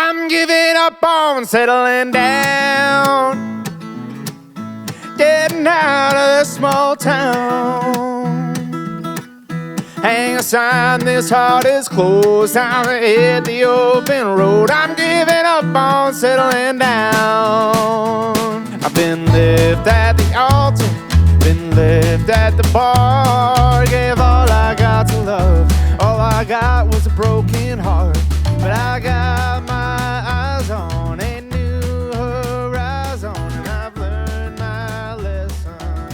I'm giving up on settling down, getting out of this small town. Hang a sign, this heart is closed. Time to hit the open road. I'm giving up on settling down. I've been left at the altar, been left at the bar. Gave all I got to love, all I got was a broken heart. But I got my eyes on a new horizon, and I've learned my lesson.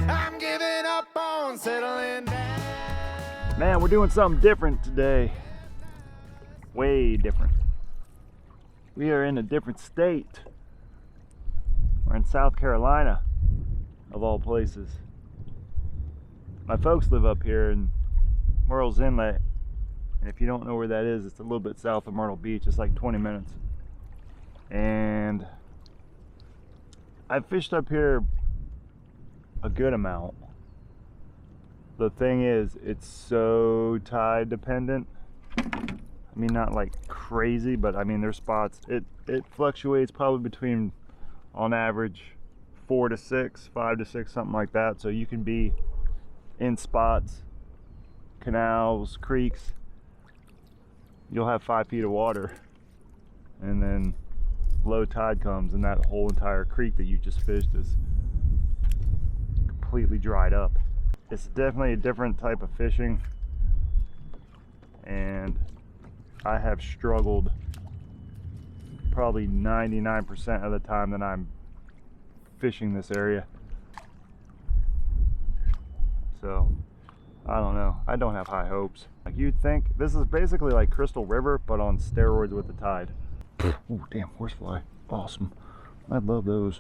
I'm giving up on settling down. Man, we're doing something different today. Way different. We are in a different state. We're in South Carolina, of all places. My folks live up here in Murrells Inlet. And if you don't know where that is, it's a little bit south of Myrtle Beach. It's like 20 minutes. And I've fished up here a good amount. The thing is, it's so tide dependent. I mean, not like crazy, but I mean, there's spots. It fluctuates probably between, on average, 4 to 6, 5 to 6, something like that. So you can be in spots, canals, creeks. You'll have 5 feet of water, and then low tide comes and that whole entire creek that you just fished is completely dried up. It's definitely a different type of fishing, and I have struggled probably 99% of the time that I'm fishing this area. So I don't know, I don't have high hopes. Like, you'd think this is basically like Crystal River, but on steroids with the tide. Oh, damn, horsefly. Awesome. I love those.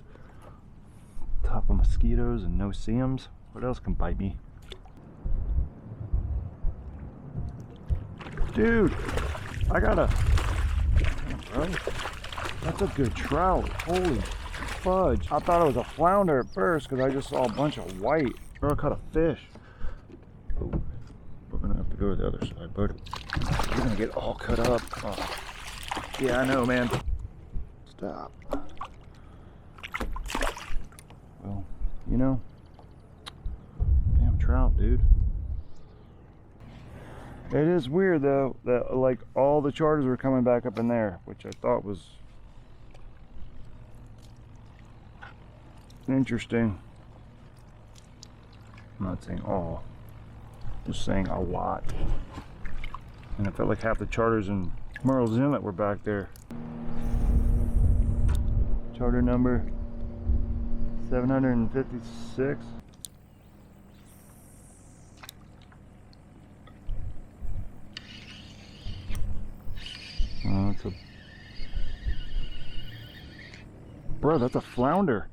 Top of mosquitoes and no seams. What else can bite me? Dude, I got a... Damn, bro. That's a good trout. Holy fudge. I thought it was a flounder at first because I just saw a bunch of white. Or I caught a fish. Oh, we're gonna have to go to the other side, bud. You're gonna get all cut up. Oh. Yeah, I know, man. Stop. Well, you know, damn trout, dude. It is weird though that like all the charters were coming back up in there, which I thought was interesting. I'm not saying all, just saying a lot. And I felt like half the charters in Murrells Inlet were back there. Charter number 756. Oh, that's a... Bro, that's a flounder.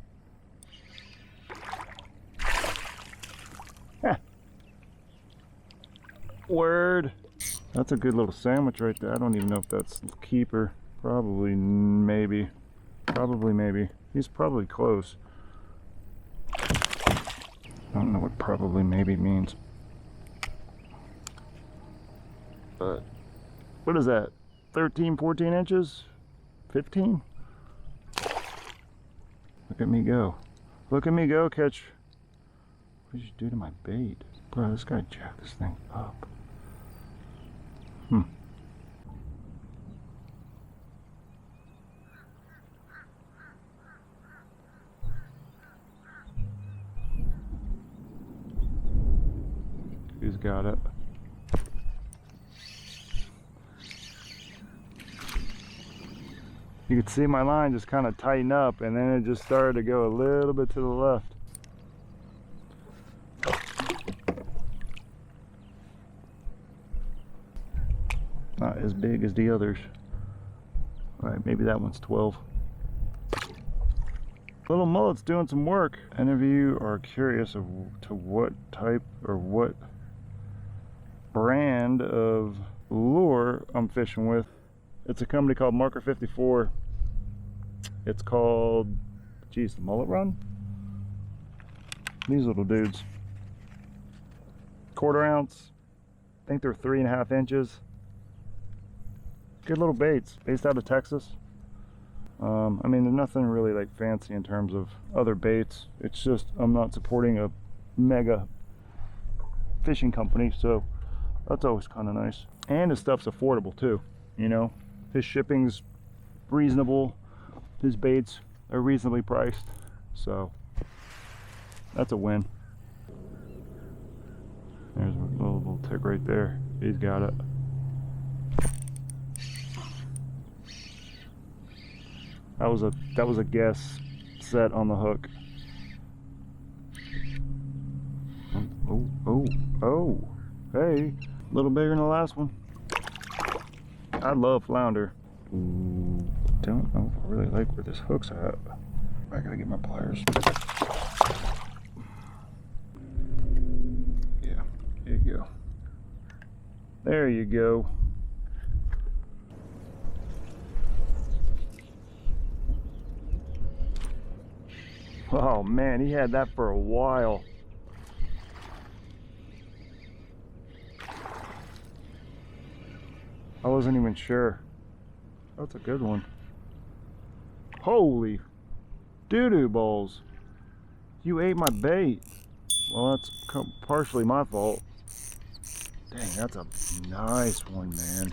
Word. That's a good little sandwich right there. I don't even know if that's keeper. Probably, maybe. Probably, maybe. He's probably close. I don't know what probably maybe means. But, what is that? 13, 14 inches? 15? Look at me go. Look at me go, catch. What did you do to my bait? Bro, this guy jacked this thing up. Who's got it? You could see my line just kind of tighten up, and then it just started to go a little bit to the left. Not as big as the others. All right, maybe that one's 12. Little mullet's doing some work. Any of you are curious to what type or what brand of lure I'm fishing with? It's a company called Marker 54. It's called, geez, the Mullet Run? These little dudes. 1/4 ounce. I think they're 3.5 inches. Good little baits, based out of Texas. I mean, there's nothing really like fancy in terms of other baits. It's just I'm not supporting a mega fishing company, so that's always kind of nice. And his stuff's affordable too, you know. His shipping's reasonable. His baits are reasonably priced, so that's a win. There's a little tick right there. He's got it. That was a guess set on the hook. Oh, hey, a little bigger than the last one. I love flounder. Ooh, don't know if I really like where this hook's at. I gotta get my pliers. Yeah, there you go. There you go. Oh man, he had that for a while. I wasn't even sure. That's a good one. Holy doo-doo balls. You ate my bait. Well, that's partially my fault. Dang, that's a nice one, man.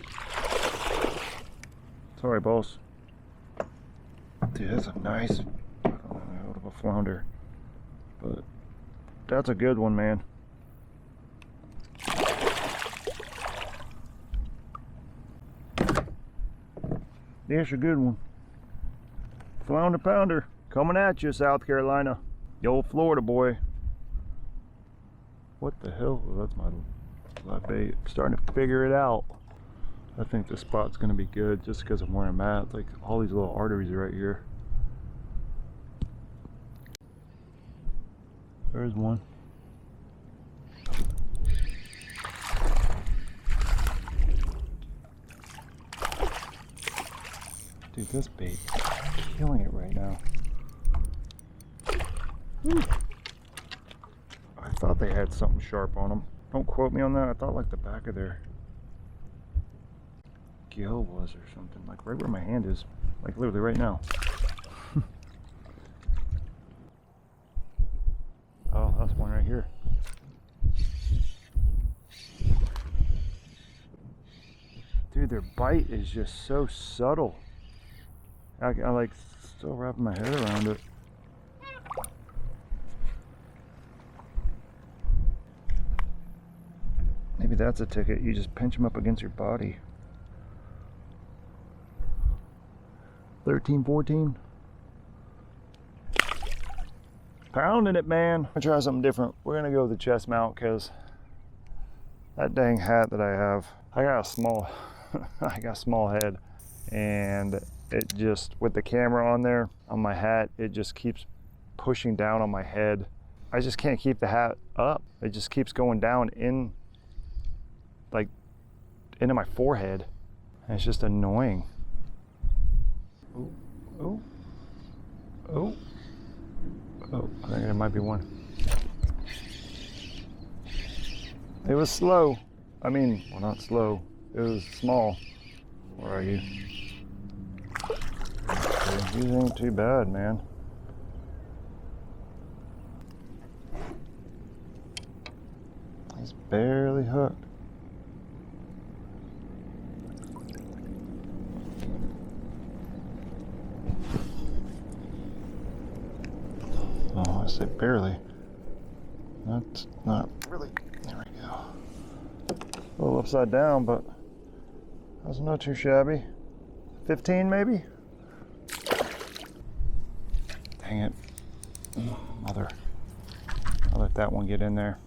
Sorry, boss. Dude, that's a nice, out of a flounder. But that's a good one, man. That's a good one. Flounder pounder coming at you, South Carolina. The old Florida boy. What the hell? Oh, that's my bait. I'm starting to figure it out. I think this spot's gonna be good just because of where I'm at. Like all these little arteries are right here. There's one. Dude, this bait is killing it right now. Woo. I thought they had something sharp on them. Don't quote me on that. I thought like the back of their gill was or something. Like right where my hand is. Like literally right now. Oh, that's one right here. Dude, their bite is just so subtle. I like still wrapping my head around it. Maybe that's a ticket. You just pinch them up against your body. 13, 14. Pounding it, man. I'm gonna try something different. We're gonna go with the chest mount because that dang hat that I have, I got a small head, and it just, with the camera on there, on my hat, it just keeps pushing down on my head. I just can't keep the hat up. It just keeps going down in, like, into my forehead. And it's just annoying. Oh, oh, oh, oh, I think there might be one. It was slow. I mean, well, not slow. It was small. Where are you? These ain't too bad, man. He's barely hooked. Oh, I say barely. That's not really. There we go. A little upside down, but that's not too shabby. 15 maybe? Dang it. Mother. I'll let that one get in there.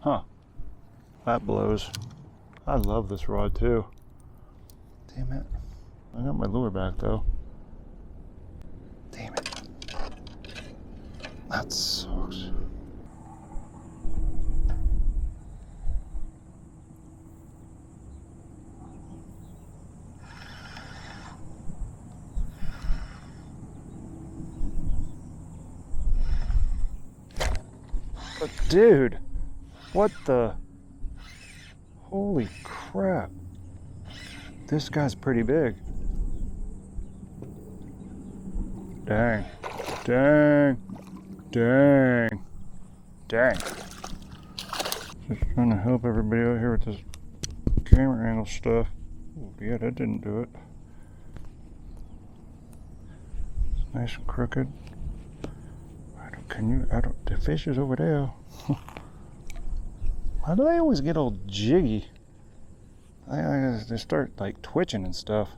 Huh. That blows. I love this rod too. Damn it. I got my lure back though. Damn it. That sucks. But dude, what the? Holy crap. This guy's pretty big. Dang. Dang. Dang. Dang. Just trying to help everybody out here with this camera angle stuff. Ooh, yeah, that didn't do it. It's nice and crooked. The fish is over there. Why do they always get all jiggy? They start like twitching and stuff.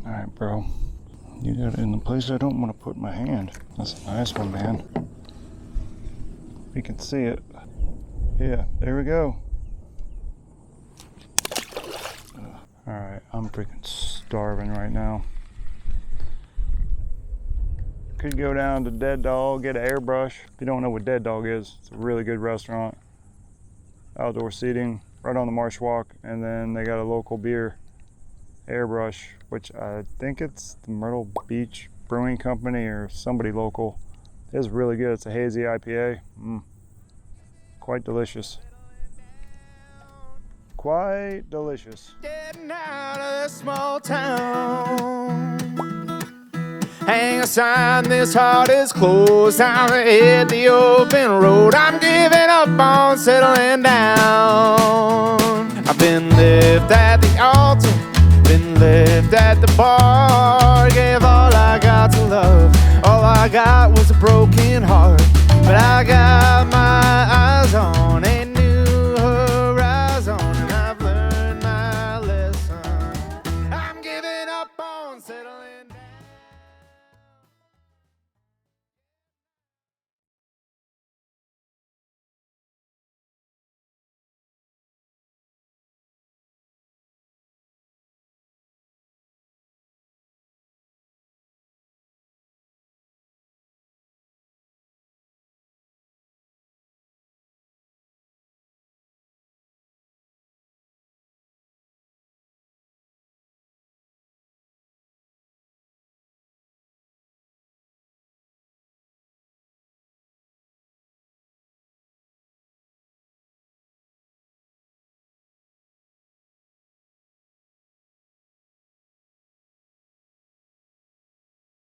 Alright, bro. You got it in the place I don't want to put my hand. That's a nice one, man. You can see it. Yeah, there we go. Alright, I'm freaking starving right now. Could go down to Dead Dog, get an airbrush. If you don't know what Dead Dog is, it's a really good restaurant. Outdoor seating, right on the Marsh Walk, and then they got a local beer airbrush, which I think it's the Myrtle Beach Brewing Company or somebody local. It's really good. It's a hazy IPA. Quite delicious. Quite delicious. Getting out of this small town. Hang a sign, this heart is closed. Time to hit the open road. I'm giving up on settling down. I've been left at the altar, been left at the bar. Gave all I got to love, all I got was a broken heart. But I got my eyes on